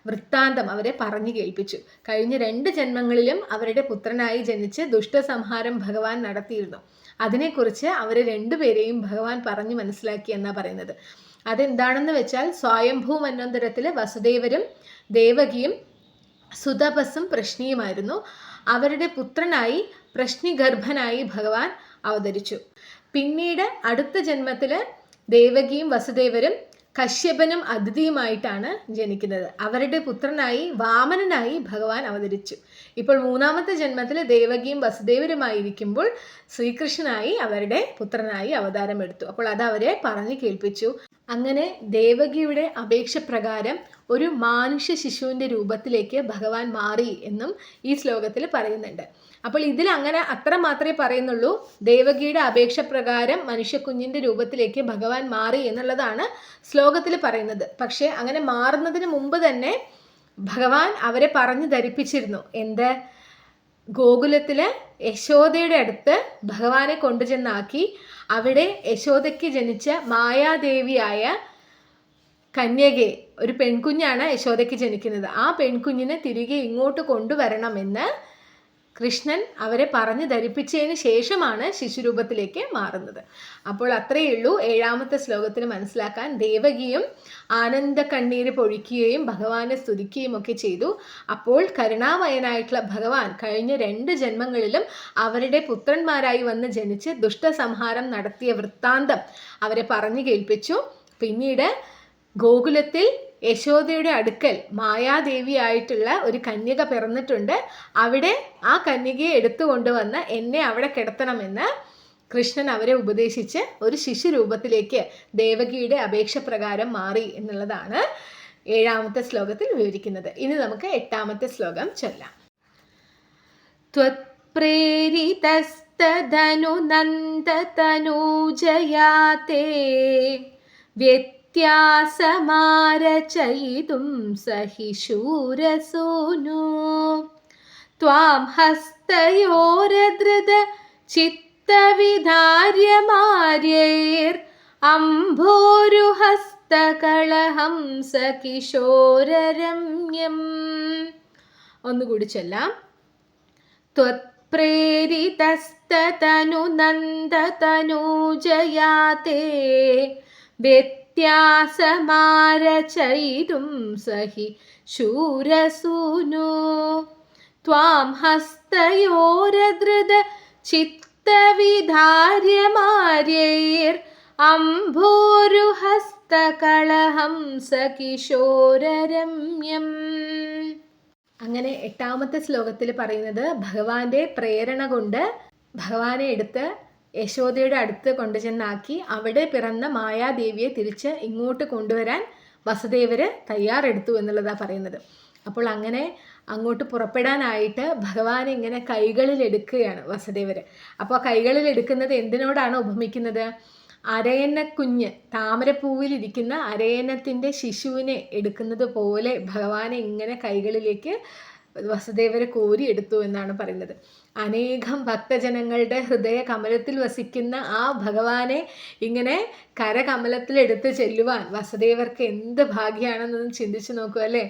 വൃത്താന്തം അവരെ പറഞ്ഞു കേൾപ്പിച്ചു. കഴിഞ്ഞ 2 ജന്മങ്ങളിലും അവരുടെ പുത്രനായി ജനിച്ച് ദുഷ്ടസംഹാരം ഭഗവാൻ നടത്തിയിരുന്നു. അതിനെക്കുറിച്ച് അവർ 2 പേരെയും ഭഗവാൻ പറഞ്ഞു മനസ്സിലാക്കി എന്നാ പറയുന്നത്. അതെന്താണെന്ന് വെച്ചാൽ സ്വയംഭൂ മന്വന്തരത്തിൽ വസുദേവരും ദേവകിയും സുതപസ്സും പ്രശ്നിയുമായിരുന്നു. അവരുടെ പുത്രനായി പ്രശ്നിഗർഭനായി ഭഗവാൻ അവതരിച്ചു. പിന്നീട് അടുത്ത ജന്മത്തിൽ ദേവകിയും വസുദേവരും കശ്യപനും അതിഥിയുമായിട്ടാണ് ജനിക്കുന്നത്. അവരുടെ പുത്രനായി വാമനനായി ഭഗവാൻ അവതരിച്ചു. ഇപ്പോൾ 3ാമത്തെ ജന്മത്തിൽ ദേവകിയും വസുദേവരുമായിരിക്കുമ്പോൾ ശ്രീകൃഷ്ണനായി അവരുടെ പുത്രനായി അവതാരമെടുത്തു. അപ്പോൾ അത് അവരെ പറഞ്ഞു കേൾപ്പിച്ചു. അങ്ങനെ ദേവകിയുടെ അപേക്ഷ പ്രകാരം ഒരു മാനുഷ്യ ശിശുവിൻ്റെ രൂപത്തിലേക്ക് ഭഗവാൻ മാറി എന്നും ഈ ശ്ലോകത്തിൽ പറയുന്നുണ്ട്. അപ്പോൾ ഇതിൽ അങ്ങനെ അത്ര മാത്രമേ പറയുന്നുള്ളൂ. ദേവകിയുടെ അപേക്ഷ പ്രകാരം മനുഷ്യക്കുഞ്ഞിൻ്റെ രൂപത്തിലേക്ക് ഭഗവാൻ മാറി എന്നുള്ളതാണ് ശ്ലോകത്തിൽ പറയുന്നത്. പക്ഷേ അങ്ങനെ മാറുന്നതിന് മുമ്പ് തന്നെ ഭഗവാൻ അവരെ പറഞ്ഞു ധരിപ്പിച്ചിരുന്നു. എന്ത്? ഗോകുലത്തില് യശോദയുടെ അടുത്ത് ഭഗവാനെ കൊണ്ടുചെന്നാക്കി അവിടെ യശോദയ്ക്ക് ജനിച്ച മായാദേവിയായ കന്യകയെ, ഒരു പെൺകുഞ്ഞാണ് യശോദയ്ക്ക് ജനിക്കുന്നത്, ആ പെൺകുഞ്ഞിനെ തിരികെ ഇങ്ങോട്ട് കൊണ്ടുവരണമെന്ന് കൃഷ്ണൻ അവരെ പറഞ്ഞു ധരിപ്പിച്ചതിന് ശേഷമാണ് ശിശുരൂപത്തിലേക്ക് മാറുന്നത്. അപ്പോൾ അത്രയേ ഉള്ളൂ 7ാമത്തെ ശ്ലോകത്തിൽ മനസ്സിലാക്കാൻ. ദേവകിയും ആനന്ദ കണ്ണീര് പൊഴിക്കുകയും ഭഗവാനെ സ്തുതിക്കുകയും ഒക്കെ ചെയ്തു. അപ്പോൾ കരുണാമയനായിട്ടുള്ള ഭഗവാൻ കഴിഞ്ഞ 2 ജന്മങ്ങളിലും അവരുടെ പുത്രന്മാരായി വന്ന് ജനിച്ച് ദുഷ്ടസംഹാരം നടത്തിയ വൃത്താന്തം അവരെ പറഞ്ഞു കേൾപ്പിച്ചു. പിന്നീട് ഗോകുലത്തിൽ യശോദയുടെ അടുക്കൽ മായാദേവിയായിട്ടുള്ള ഒരു കന്യക പിറന്നിട്ടുണ്ട്. അവിടെ ആ കന്യകയെ എടുത്തുകൊണ്ടുവന്ന് എന്നെ അവിടെ കിടത്തണമെന്ന് കൃഷ്ണൻ അവരെ ഉപദേശിച്ച് ഒരു ശിശു രൂപത്തിലേക്ക് ദേവകിയുടെ അപേക്ഷ പ്രകാരം മാറി എന്നുള്ളതാണ് 7ാമത്തെ ശ്ലോകത്തിൽ വിവരിക്കുന്നത്. ഇനി നമുക്ക് 8ാമത്തെ ശ്ലോകം ചൊല്ലാം. ത്വത്പ്രേരിതസ്തധനു നന്ദതനൂജയാതേ വ്യത്യാസമാരചയിതും സഹി ശൂരസൂനു ത്വാം ഹസ്തയോരധൃത ചിത്തവിധാര്യമാര്യൈർ അംഭോരുഹസ്തകളഹം സകിശോരരമ്യം. ഒന്നുകൂടി ചൊല്ലാം. ത്വത്പ്രേരിതസ്തനു നന്ദതനൂജയാതേ വ്യത്യാസമാരചയിതും സഹി ശൂരസൂനു ത്വാം ഹസ്തയോരധൃത ചിത്തവിധാര്യമാര്യൈർ അംഭോരുഹസ്തകളഹം സകിശോരരമ്യം. അങ്ങനെ 8ാമത്തെ ശ്ലോകത്തിൽ പറയുന്നത് ഭഗവാന്റെ പ്രേരണ കൊണ്ട് ഭഗവാനെ എടുത്ത് യശോദയുടെ അടുത്ത് കൊണ്ടുചെന്നാക്കി അവിടെ പിറന്ന മായാദേവിയെ തിരിച്ച് ഇങ്ങോട്ട് കൊണ്ടുവരാൻ വസുദേവര് തയ്യാറെടുത്തു എന്നുള്ളതാണ് പറയുന്നത്. അപ്പോൾ അങ്ങനെ അങ്ങോട്ട് പുറപ്പെടാനായിട്ട് ഭഗവാനെ ഇങ്ങനെ കൈകളിൽ എടുക്കുകയാണ് വസുദേവര്. അപ്പോൾ കൈകളിൽ എടുക്കുന്നത് എന്തിനോടാണ് ഉപമിക്കുന്നത്? അരയന്നക്കുഞ്ഞ്, താമരപ്പൂവിലിരിക്കുന്ന അരയന്നത്തിൻ്റെ ശിശുവിനെ എടുക്കുന്നത് പോലെ ഭഗവാനെ ഇങ്ങനെ കൈകളിലേക്ക് വസുദേവരെ കോരിയെടുത്തു എന്നാണ് പറയുന്നത്. അനേകം ഭക്തജനങ്ങളുടെ ഹൃദയ കമലത്തിൽ വസിക്കുന്ന ആ ഭഗവാനെ ഇങ്ങനെ കരകമലത്തിലെടുത്ത് ചെല്ലുവാൻ വസുദേവർക്ക് എന്ത് ഭാഗ്യമാണെന്നൊന്ന് ചിന്തിച്ചു നോക്കൂ അല്ലേ.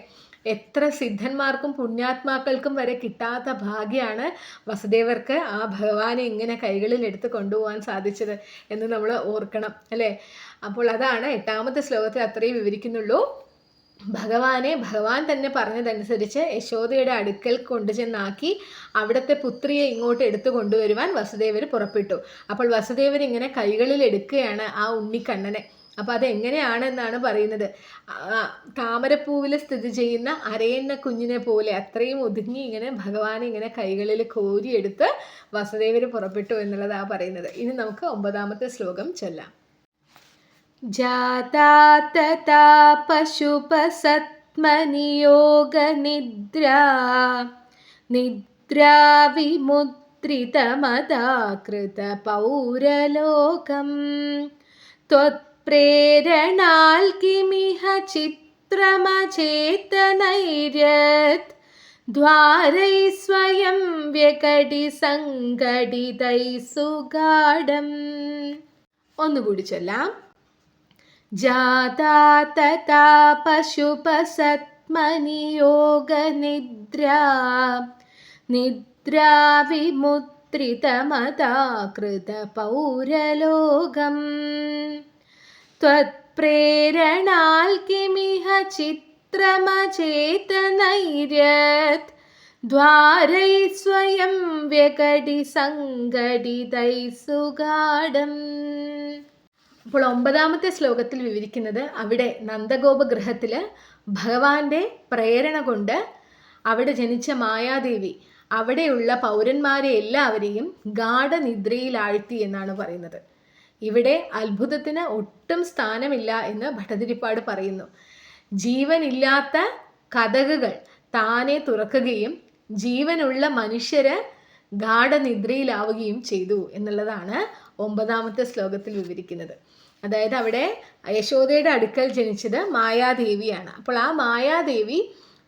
എത്ര സിദ്ധന്മാർക്കും പുണ്യാത്മാക്കൾക്കും വരെ കിട്ടാത്ത ഭാഗ്യമാണ് വസുദേവർക്ക് ആ ഭഗവാനെ ഇങ്ങനെ കൈകളിൽ എടുത്ത് കൊണ്ടുപോകാൻ സാധിച്ചത് എന്ന് നമ്മൾ ഓർക്കണം അല്ലേ. അപ്പോൾ അതാണ് 8ാമത്തെ ശ്ലോകത്തിൽ അത്രയും വിവരിക്കുന്നുള്ളൂ. ഭഗവാനെ ഭഗവാൻ തന്നെ പറഞ്ഞതനുസരിച്ച് യശോദയുടെ അടുക്കൽ കൊണ്ടുചെന്നാക്കി അവിടുത്തെ പുത്രിയെ ഇങ്ങോട്ട് എടുത്തു കൊണ്ടുവരുവാൻ വസുദേവർ പുറപ്പെട്ടു. അപ്പോൾ വസുദേവർ ഇങ്ങനെ കൈകളിൽ എടുക്കുകയാണ് ആ ഉണ്ണിക്കണ്ണനെ. അപ്പോൾ അതെങ്ങനെയാണെന്നാണ് പറയുന്നത്. താമരപ്പൂവിൽ സ്ഥിതി ചെയ്യുന്ന അരയന്ന കുഞ്ഞിനെ പോലെ അത്രയും ഒതുങ്ങി ഇങ്ങനെ ഭഗവാനെ ഇങ്ങനെ കൈകളിൽ കോരിയെടുത്ത് വസുദേവർ പുറപ്പെട്ടു എന്നുള്ളതാണ് പറയുന്നത്. ഇനി നമുക്ക് 9ാമത്തെ ശ്ലോകം ചൊല്ലാം. ജാതാതതാ പശുപസത്മനിയോഗനിദ്രാ നിദ്രാ വിമുദ്രിതമദാകൃത പൗരലോകം ത്വത്പ്രേരിതസ്തനു त्वत्प्रेरणाल् किमिह चित्रमचेतनैर्यत् द्वारैः स्वयं व्यकटिसङ्घटितैः सुगाढम्. ഒന്നുകൂടി ചൊല്ലാം. ജാതാ തഥാ പശുപസത്മനിയോഗനിദ്രാ നിദ്രാ വിമുദ്രിതമതാകൃതപൗരലോകം ത്വത്പ്രേരണാൽ കിമിഹ ചിത്രമചേതനൈര്യത് ദ്വാരൈः സ്വയം വ്യകടിസംഘടിതൈः സുഗാഢം. അപ്പോൾ 9ാമത്തെ ശ്ലോകത്തിൽ വിവരിക്കുന്നത് അവിടെ നന്ദഗോപഗൃഹത്തിൽ ഭഗവാന്റെ പ്രേരണ കൊണ്ട് അവിടെ ജനിച്ച മായാദേവി അവിടെയുള്ള പൗരന്മാരെ എല്ലാവരെയും ഗാഢനിദ്രയിൽ ആഴ്ത്തി എന്നാണ് പറയുന്നത്. ഇവിടെ അത്ഭുതത്തിന് ഒട്ടും സ്ഥാനമില്ല എന്ന് ഭട്ടതിരിപ്പാട് പറയുന്നു. ജീവനില്ലാത്ത കതകുകൾ താനെ തുറക്കുകയും ജീവനുള്ള മനുഷ്യര് ഗാഢനിദ്രയിലാവുകയും ചെയ്തു എന്നുള്ളതാണ് 9ാമത്തെ ശ്ലോകത്തിൽ വിവരിക്കുന്നത്. അതായത് അവിടെ യശോദയുടെ അടുക്കൽ ജനിച്ചത് മായാദേവിയാണ്. അപ്പോൾ ആ മായാദേവി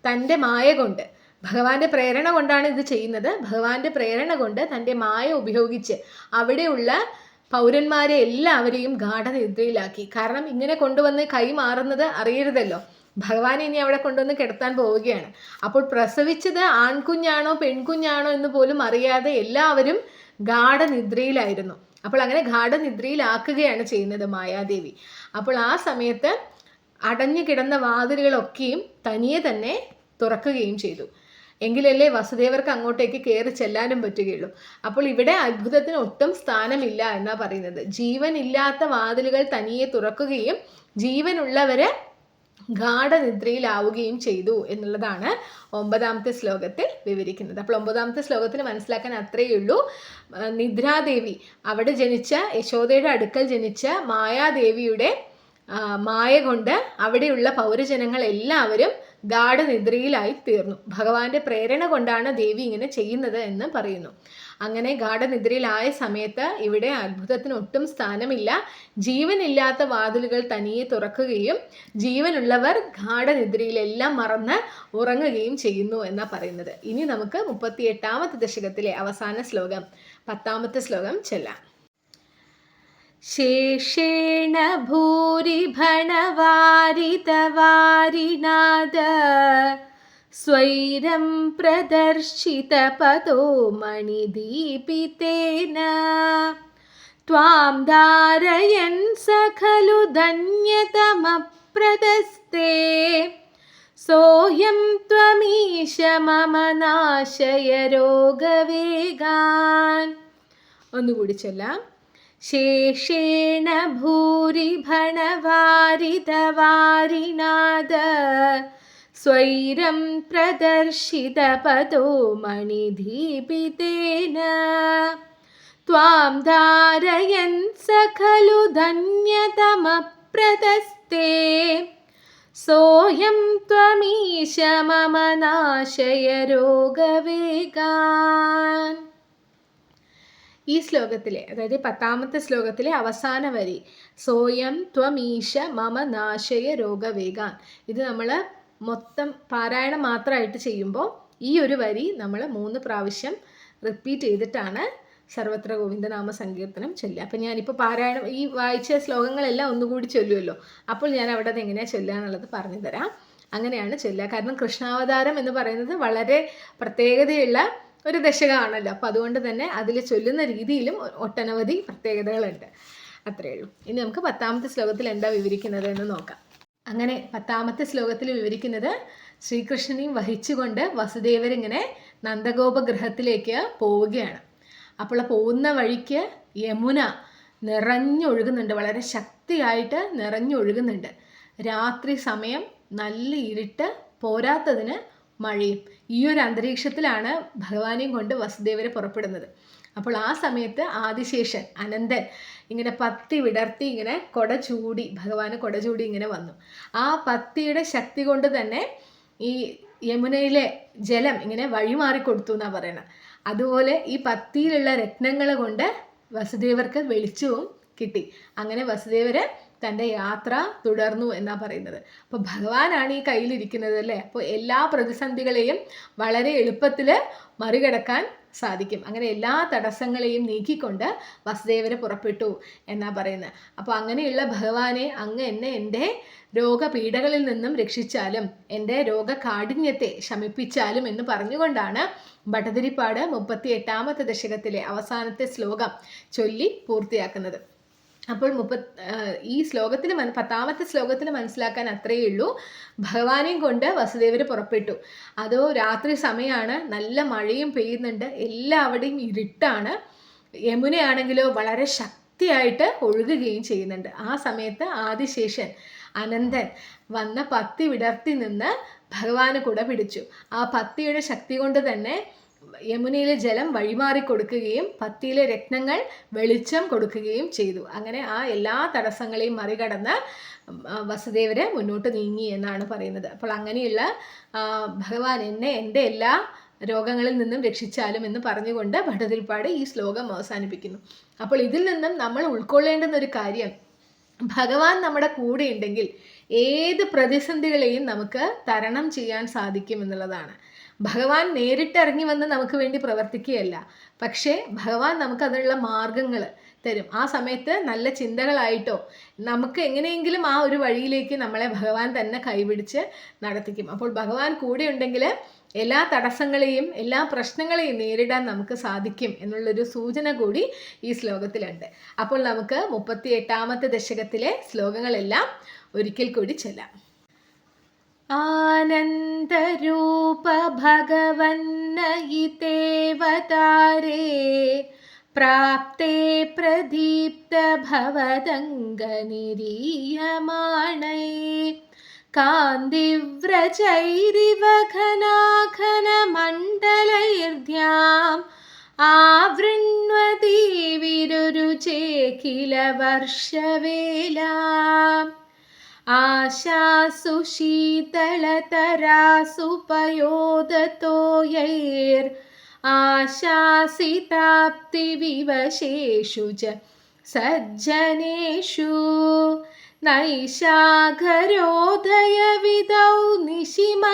തൻ്റെ മായ കൊണ്ട്, ഭഗവാന്റെ പ്രേരണ കൊണ്ടാണ് ഇത് ചെയ്യുന്നത്, ഭഗവാന്റെ പ്രേരണ കൊണ്ട് തൻ്റെ മായ ഉപയോഗിച്ച് അവിടെയുള്ള പൗരന്മാരെ എല്ലാവരെയും ഗാഢനിദ്രയിലാക്കി. കാരണം ഇങ്ങനെ കൊണ്ടുവന്ന് കൈമാറുന്നത് അറിയരുതല്ലോ, ഭഗവാൻ ഇനി അവിടെ കൊണ്ടുവന്ന് കിടത്താൻ പോവുകയാണ്. അപ്പോൾ പ്രസവിച്ചത് ആൺകുഞ്ഞാണോ പെൺകുഞ്ഞാണോ എന്ന് പോലും അറിയാതെ എല്ലാവരും ഗാഢനിദ്രയിലായിരുന്നു. അപ്പോൾ അങ്ങനെ ഗാഢനിദ്രയിലാക്കുകയാണ് ചെയ്യുന്നത് മായാദേവി. അപ്പോൾ ആ സമയത്ത് അടഞ്ഞു കിടന്ന വാതിലുകളൊക്കെയും തനിയെ തന്നെ തുറക്കുകയും ചെയ്തു. എങ്കിലല്ലേ വസുദേവർക്ക് അങ്ങോട്ടേക്ക് കയറി ചെല്ലാനും പറ്റുകയുള്ളൂ. അപ്പോൾ ഇവിടെ അത്ഭുതത്തിന് ഒട്ടും സ്ഥാനമില്ല എന്നാ പറയുന്നത്. ജീവനില്ലാത്ത വാതിലുകൾ തനിയെ തുറക്കുകയും ജീവനുള്ളവര് ഗാഢനിദ്രയിലാവുകയും ചെയ്തു എന്നുള്ളതാണ് 9ാമത്തെ ശ്ലോകത്തിൽ വിവരിക്കുന്നത്. അപ്പോൾ 9ാമത്തെ ശ്ലോകത്തിൽ മനസ്സിലാക്കാൻ അത്രയേ ഉള്ളൂ. നിദ്രാദേവി അവിടെ ജനിച്ച, യശോദയുടെ അടുക്കൽ ജനിച്ച മായാദേവിയുടെ മായ കൊണ്ട് അവിടെയുള്ള പൗരജനങ്ങൾ എല്ലാവരും ഗാഢനിദ്രയിലായി തീർന്നു. ഭഗവാന്റെ പ്രേരണ കൊണ്ടാണ് ദേവി ഇങ്ങനെ ചെയ്യുന്നത് എന്ന് പറയുന്നു. അങ്ങനെ ഗാഢനിദ്രയിലായ സമയത്ത് ഇവിടെ അത്ഭുതത്തിന് ഒട്ടും സ്ഥാനമില്ല. ജീവനില്ലാത്ത വാതിലുകൾ തനിയെ തുറക്കുകയും ജീവനുള്ളവർ ഗാഢനിദ്രയിലെല്ലാം മറന്ന് ഉറങ്ങുകയും ചെയ്യുന്നു എന്നാ പറയുന്നത്. ഇനി നമുക്ക് 38ാമത്തെ ദശകത്തിലെ അവസാന ശ്ലോകം 10ാമത്തെ ശ്ലോകം ചൊല്ലാം. ശേഷേണ ഭൂരി ഭണവാരിതവാരിനാദ സ്വൈരം പ്രദർശിത പദോ മണിദീപിതേന ത്വാം ധാരയൻ സഖലു ധന്യതമപ്രദസ്തേ സോയം ത്വമീശ മമ നാശയ രോഗവേഗാൻ. ഒന്നുകൂടി ചൊല്ലാം. ശേഷേണ ഭൂരി ഭണവാരിതവാരിനാദ സ്വൈരം പ്രദർശിത പദോ മണിദീപിതേന ത്വാം ധാരയൻ സഖലു ധന്യതമപ്രദസ്തേ സോയം ത്വമീശ മമ നാശയ രോഗവേഗാൻ. ഈ ശ്ലോകത്തിലെ, അതായത് 10ാമത്തെ ശ്ലോകത്തിലെ അവസാന വരി സോയം ത്വമീശ മമ നാശയ രോഗവേഗാൻ, ഇത് നമ്മൾ മൊത്തം പാരായണം മാത്രമായിട്ട് ചെയ്യുമ്പോൾ ഈ ഒരു വരി നമ്മൾ 3 പ്രാവശ്യം റിപ്പീറ്റ് ചെയ്തിട്ടാണ് സർവത്ര ഗോവിന്ദനാമ സങ്കീർത്തനം ചൊല്ലുക. അപ്പം ഞാനിപ്പോൾ പാരായണം ഈ വായിച്ച ശ്ലോകങ്ങളെല്ലാം ഒന്നുകൂടി ചൊല്ലുമല്ലോ, അപ്പോൾ ഞാൻ അവിടെ അത് എങ്ങനെയാണ് ചൊല്ലുക എന്നുള്ളത് പറഞ്ഞു തരാം. അങ്ങനെയാണ് ചൊല്ലുക. കാരണം കൃഷ്ണാവതാരം എന്ന് പറയുന്നത് വളരെ പ്രത്യേകതയുള്ള ഒരു ദശകമാണല്ലോ. അപ്പോൾ അതുകൊണ്ട് തന്നെ അതിൽ ചൊല്ലുന്ന രീതിയിലും ഒട്ടനവധി പ്രത്യേകതകളുണ്ട്. അത്രയേ ഉള്ളൂ. ഇനി നമുക്ക് 10ാമത്തെ ശ്ലോകത്തിൽ എന്താ വിവരിക്കുന്നത് എന്ന് നോക്കാം. അങ്ങനെ 10ാമത്തെ ശ്ലോകത്തിൽ വിവരിക്കുന്നത് ശ്രീകൃഷ്ണനെയും വഹിച്ചുകൊണ്ട് വസുദേവരിങ്ങനെ നന്ദഗോപഗൃഹത്തിലേക്ക് പോവുകയാണ്. അപ്പോൾ പോകുന്ന വഴിക്ക് യമുന നിറഞ്ഞൊഴുകുന്നുണ്ട്, വളരെ ശക്തിയായിട്ട് നിറഞ്ഞൊഴുകുന്നുണ്ട്. രാത്രി സമയം, നല്ല ഇരുട്ട്, പോരാത്തതിന് മഴയും. ഈ ഒരു അന്തരീക്ഷത്തിലാണ് ഭഗവാനെയും കൊണ്ട് വസുദേവരെ പുറപ്പെടുന്നത്. അപ്പോൾ ആ സമയത്ത് ആദിശേഷൻ അനന്തൻ ഇങ്ങനെ പത്തി വിടർത്തി ഇങ്ങനെ കൊട ചൂടി, ഭഗവാന് കൊട ചൂടി ഇങ്ങനെ വന്നു. ആ പത്തിയുടെ ശക്തി കൊണ്ട് തന്നെ ഈ യമുനയിലെ ജലം ഇങ്ങനെ വഴിമാറിക്കൊടുത്തു എന്നാണ് പറയണത്. അതുപോലെ ഈ പത്തിയിലുള്ള രത്നങ്ങൾ കൊണ്ട് വസുദേവർക്ക് വെളിച്ചവും കിട്ടി. അങ്ങനെ വസുദേവര് തൻ്റെ യാത്ര തുടർന്നു എന്നാണ് പറയുന്നത്. അപ്പോൾ ഭഗവാനാണ് ഈ കയ്യിലിരിക്കുന്നത് അല്ലേ. അപ്പോൾ എല്ലാ പ്രതിസന്ധികളെയും വളരെ എളുപ്പത്തിൽ മറികടക്കാൻ സാധിക്കും. അങ്ങനെ എല്ലാ തടസ്സങ്ങളെയും നീക്കിക്കൊണ്ട് വസുദേവര് പുറപ്പെട്ടു എന്നാണ് പറയുന്നത്. അപ്പോൾ അങ്ങനെയുള്ള ഭഗവാനെ അങ്ങ് എന്നെ എൻ്റെ രോഗപീഠകളിൽ നിന്നും രക്ഷിച്ചാലും എൻ്റെ രോഗകാഠിന്യത്തെ ശമിപ്പിച്ചാലും എന്ന് പറഞ്ഞുകൊണ്ടാണ് ഭട്ടതിരിപ്പാട് 38ാമത്തെ ദശകത്തിലെ അവസാനത്തെ ശ്ലോകം ചൊല്ലി പൂർത്തിയാക്കുന്നത്. അപ്പോൾ ഈ ശ്ലോകത്തിൽ 10ാമത്തെ ശ്ലോകത്തിൽ മനസ്സിലാക്കാൻ അത്രയേ ഉള്ളൂ. ഭഗവാനെയും കൊണ്ട് വസുദേവര് പുറപ്പെട്ടു. അതോ രാത്രി സമയമാണ്, നല്ല മഴയും പെയ്യുന്നുണ്ട്, എല്ലാവിടെയും ഇരുട്ടാണ്. യമുനയാണെങ്കിലോ വളരെ ശക്തിയായിട്ട് ഒഴുകുകയും ചെയ്യുന്നുണ്ട്. ആ സമയത്ത് ആദിശേഷൻ അനന്തൻ വന്ന പത്തി വിടർത്തി നിന്ന് ഭഗവാന് കുട പിടിച്ചു. ആ പത്തിയുടെ ശക്തി കൊണ്ട് തന്നെ യമുനയിലെ ജലം വഴിമാറി കൊടുക്കുകയും പത്തിയിലെ രത്നങ്ങൾ വെളിച്ചം കൊടുക്കുകയും ചെയ്തു. അങ്ങനെ ആ എല്ലാ തടസ്സങ്ങളെയും മറികടന്ന് വസുദേവര് മുന്നോട്ട് നീങ്ങി എന്നാണ് പറയുന്നത്. അപ്പോൾ അങ്ങനെയുള്ള ഭഗവാൻ എന്നെ എൻ്റെ എല്ലാ രോഗങ്ങളിൽ നിന്നും രക്ഷിച്ചാലും എന്ന് പറഞ്ഞുകൊണ്ട് ഭട്ടതിരിപ്പാട് ഈ ശ്ലോകം അവസാനിപ്പിക്കുന്നു. അപ്പോൾ ഇതിൽ നിന്നും നമ്മൾ ഉൾക്കൊള്ളേണ്ടുന്ന ഒരു കാര്യം, ഭഗവാൻ നമ്മുടെ കൂടെ ഉണ്ടെങ്കിൽ ഏത് പ്രതിസന്ധികളെയും നമുക്ക് തരണം ചെയ്യാൻ സാധിക്കും എന്നുള്ളതാണ്. ഭഗവാൻ നേരിട്ടിറങ്ങി വന്ന് നമുക്ക് വേണ്ടി പ്രവർത്തിക്കുകയല്ല, പക്ഷേ ഭഗവാൻ നമുക്ക് അതിനുള്ള മാർഗങ്ങൾ തരും. ആ സമയത്ത് നല്ല ചിന്തകളായിട്ടോ നമുക്ക് എങ്ങനെയെങ്കിലും ആ ഒരു വഴിയിലേക്ക് നമ്മളെ ഭഗവാൻ തന്നെ കൈപിടിച്ച് നടത്തിക്കും. അപ്പോൾ ഭഗവാൻ കൂടെ ഉണ്ടെങ്കിൽ എല്ലാ തടസ്സങ്ങളെയും എല്ലാ പ്രശ്നങ്ങളെയും നേരിടാൻ നമുക്ക് സാധിക്കും എന്നുള്ളൊരു സൂചന കൂടി ഈ ശ്ലോകത്തിലുണ്ട്. അപ്പോൾ നമുക്ക് 38ാമത്തെ ദശകത്തിലെ ശ്ലോകങ്ങളെല്ലാം ഒരിക്കൽ കൂടി ചൊല്ലാം. ആനന്ദരൂപ ഭഗവന്നയിതേവതാരേ പ്രാപ്തേ പ്രദീപ്ത ഭവദംഗനിരീയമാണൈ കാന്തിവ്രജൈരിവ ഘനാഘനമണ്ഡലൈർധ്യാം ആവൃണ്വതി വിരുരുചേ കില വർഷവേലാം ആശാസു ശീതളതരാസു പയോദതോയൈർ ആശാസിതാപ്തിവിവശേഷു ച സജ്ജനേഷു നൈഷാഘരോദയവിദൗ നിശിമധ്യമായാം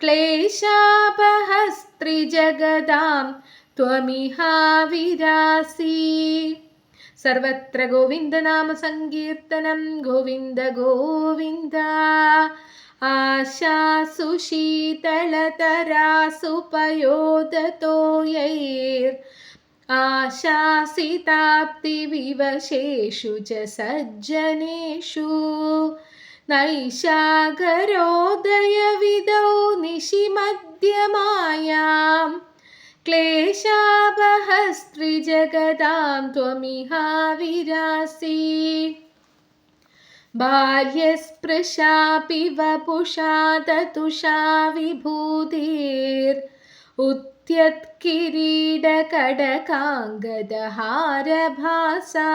ക്ലേശാപഹസ്ത്രിജഗദാം ത്വമിഹാവിരാസി. സർവത്ര ഗോവിന്ദനാമ സങ്കീർത്തനം ഗോവിന്ദ ഗോവിന്ദ. ആശാസു ശീതളതരാസു പയോദതോയൈർ ആശാസിതാപ്തിവിവശേഷു ച സജ്ജനേഷു നൈഷാഘരോദയവിദൗ നിശിമധ്യമായാം ക്ലേശാപഹസ്ത്രിജഗദാം ത്വമിഹാവിരാസി. ബാല്യസ്പൃശാപി വപുഷാ തതുഷാ വിഭൂതിർ ഉദ്യത്കിരീടകടകാംഗദഹാരഭാസാ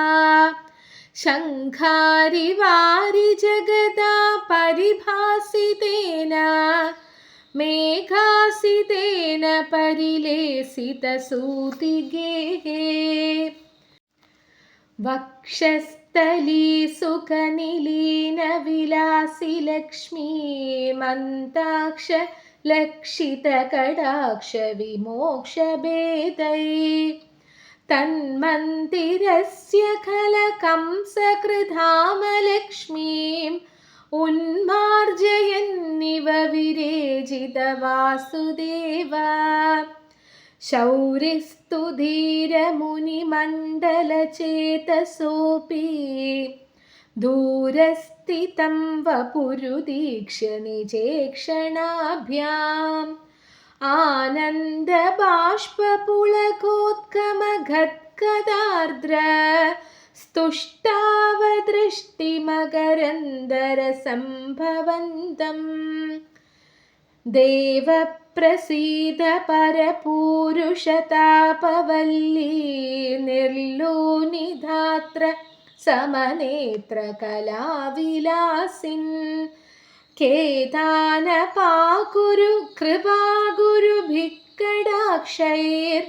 ശംഖാരിവാരി ജഗദാ പരിഭാസിതേന മേഘാസിതേന പരിലേസിതസൂതിഗേഹേ. വക്ഷസ്ഥലീ സുഖനിലീനവിലാസി ലക്ഷ്മീമന്താക്ഷ ലക്ഷിതകടാക്ഷ വിമോക്ഷഭേദൈ തന്മന്ദിരസ്യ ഖലകംസകൃധാമലക്ഷ്മീം ഉന്മാർജയന്നിവ വിരേജിത വാസുദേവ. ശൗരിസ്തു ധീരമുനിമണ്ഡലചേതസോऽപി ദൂരസ്ഥിതം വപുരുദീക്ഷ്യ നിജേക്ഷണാഭ്യാം ആനന്ദബാഷ്പപുളകോത്കമഗദ്ഗദാർദ്ര സ്തുഷ്ടാവദൃഷ്ടിമകരന്ദരസംഭവന്തം. ദേവപ്രസീദ പരപൂരുഷതാപവല്ലീ നിർലോനിധാത്ര സമനേത്ര കലാവിലാസിൻ ഖേദാനപാകുരു കൃപാഗുരുഭിക്കടാക്ഷൈർ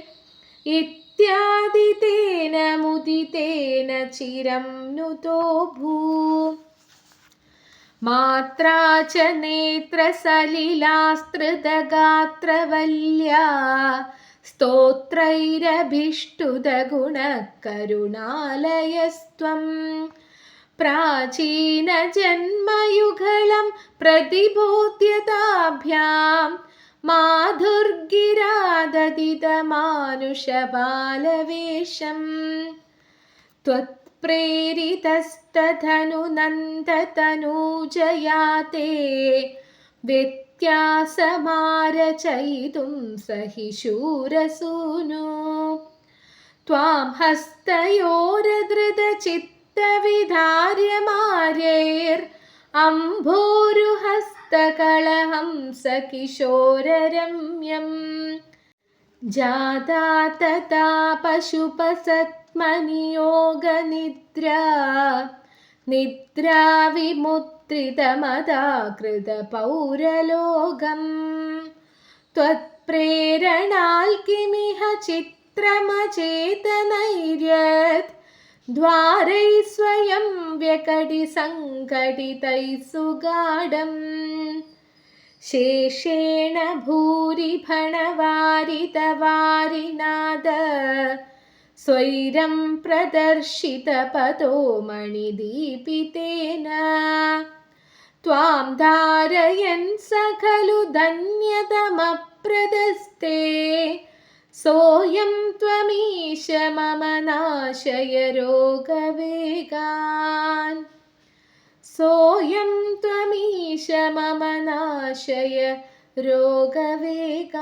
इत्यादितेन मुदितेन चिरं नुतो भू मात्रा च नेत्रसलिलास्त्रितगात्रवल्या स्तोत्रैरभीष्टुदगुणकरुणालयस्त्वं प्राचीनजन्मयुगलं प्रतिबोध्यताभ्यां माधुर्गिराददितमानुषबालवेषम् त्वत्प्रेरितस्तथनुनन्दतनूजया ते व्यत्यासमारचयितुं सहि शूरसूनु त्वां हस्तयोरधृतचित्तविधार्यमार्यैरम्भोरुहस्तकलहंसकिशोररम्यं जाता तथा पशुपसत्मनियोगनिद्रा निद्राविमुत्रितमदाकृतपौरलोकम् त्वत्प्रेरणाल् किमिह चित्रमचेतनैर्यत् द्वारैः स्वयं व्यकटिसङ्घटितैः सुगाढम् शेषेण भूरि फणवारितवारिनाद स्वैरं प्रदर्शितपतो मणिदीपितेन त्वां धारयन् स खलु धन्यतमप्रदस्ते सोऽयं त्वमीश मम नाशय रोगवेगान् सोऽयं त्वमीश मम नाशय रोगवेगान्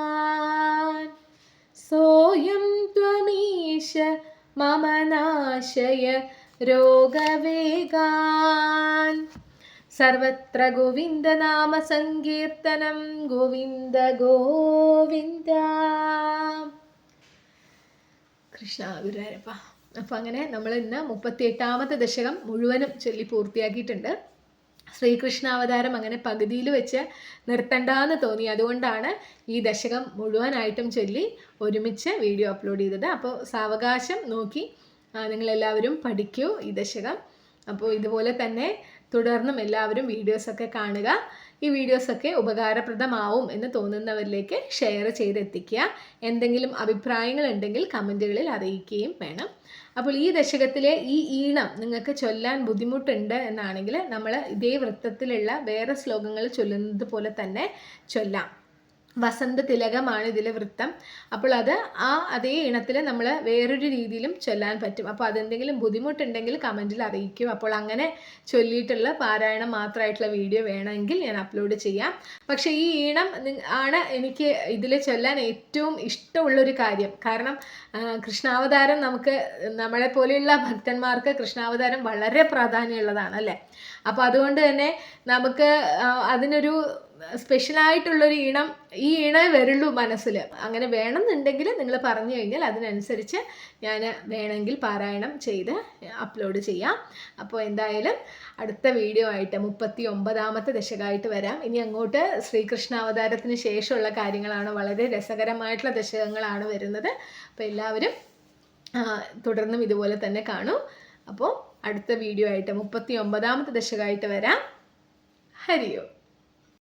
सोऽयं त्वमीश मम नाशय रोगवेगान् सर्वत्र गोविन्दनाम सङ्कीर्तनं गोविन्द गोविन्द കൃഷ്ണ ഗുരുവായൂരപ്പ. അപ്പോൾ അങ്ങനെ നമ്മൾ ഇന്ന് 38ാമത്തെ ദശകം മുഴുവനും ചൊല്ലി പൂർത്തിയാക്കിയിട്ടുണ്ട്. ശ്രീകൃഷ്ണാവതാരം അങ്ങനെ പകുതിയിൽ വെച്ച് നിർത്തണ്ടെന്ന് തോന്നി. അതുകൊണ്ടാണ് ഈ ദശകം മുഴുവനായിട്ടും ചൊല്ലി ഒരുമിച്ച് വീഡിയോ അപ്ലോഡ് ചെയ്തത്. അപ്പോൾ സാവകാശം നോക്കി നിങ്ങളെല്ലാവരും പഠിക്കൂ ഈ ദശകം. അപ്പോൾ ഇതുപോലെ തന്നെ തുടർന്നും എല്ലാവരും വീഡിയോസൊക്കെ കാണുക. ഈ വീഡിയോസൊക്കെ ഉപകാരപ്രദമാവും എന്ന് തോന്നുന്നവരിലേക്ക് ഷെയർ ചെയ്തെത്തിക്കുക. എന്തെങ്കിലും അഭിപ്രായങ്ങളുണ്ടെങ്കിൽ കമൻറ്റുകളിൽ അറിയിക്കുകയും വേണം. അപ്പോൾ ഈ ദശകത്തിലെ ഈ ഈണം നിങ്ങൾക്ക് ചൊല്ലാൻ ബുദ്ധിമുട്ടുണ്ട് എന്നാണെങ്കിൽ നമ്മൾ ഇതേ വൃത്തത്തിലുള്ള വേറെ ശ്ലോകങ്ങൾ ചൊല്ലുന്നത് പോലെ തന്നെ ചൊല്ലാം. വസന്ത തിലകമാണ് ഇതിലെ വൃത്തം. അപ്പോൾ അത് അതേ ഇണത്തിൽ നമ്മൾ വേറൊരു രീതിയിലും ചൊല്ലാൻ പറ്റും. അപ്പോൾ അതെന്തെങ്കിലും ബുദ്ധിമുട്ടുണ്ടെങ്കിൽ കമൻറ്റിൽ അറിയിക്കും. അപ്പോൾ അങ്ങനെ ചൊല്ലിയിട്ടുള്ള പാരായണം മാത്രമായിട്ടുള്ള വീഡിയോ വേണമെങ്കിൽ ഞാൻ അപ്ലോഡ് ചെയ്യാം. പക്ഷേ ഈ ഈണം ആണ് എനിക്ക് ഇതിൽ ചൊല്ലാൻ ഏറ്റവും ഇഷ്ടമുള്ളൊരു കാര്യം. കാരണം കൃഷ്ണാവതാരം നമ്മളെപ്പോലെയുള്ള ഭക്തന്മാർക്ക് കൃഷ്ണാവതാരം വളരെ പ്രാധാന്യമുള്ളതാണ് അല്ലേ. അപ്പോൾ അതുകൊണ്ട് തന്നെ നമുക്ക് അതിനൊരു സ്പെഷ്യലായിട്ടുള്ളൊരു ഈണം, ഈ ഈണമേ വരുള്ളൂ മനസ്സിൽ. അങ്ങനെ വേണമെന്നുണ്ടെങ്കിൽ നിങ്ങൾ പറഞ്ഞു കഴിഞ്ഞാൽ അതിനനുസരിച്ച് ഞാൻ വേണമെങ്കിൽ പാരായണം ചെയ്ത് അപ്ലോഡ് ചെയ്യാം. അപ്പോൾ എന്തായാലും അടുത്ത വീഡിയോ ആയിട്ട് 39ാമത്തെ ദശകമായിട്ട് വരാം. ഇനി അങ്ങോട്ട് ശ്രീകൃഷ്ണാവതാരത്തിന് ശേഷമുള്ള കാര്യങ്ങളാണ്, വളരെ രസകരമായിട്ടുള്ള ദശകങ്ങളാണ് വരുന്നത്. അപ്പോൾ എല്ലാവരും തുടർന്നും ഇതുപോലെ തന്നെ കാണൂ. അപ്പോൾ അടുത്ത വീഡിയോ ആയിട്ട് 39ാമത്തെ ദശകമായിട്ട് വരാം. ഹരിയോ.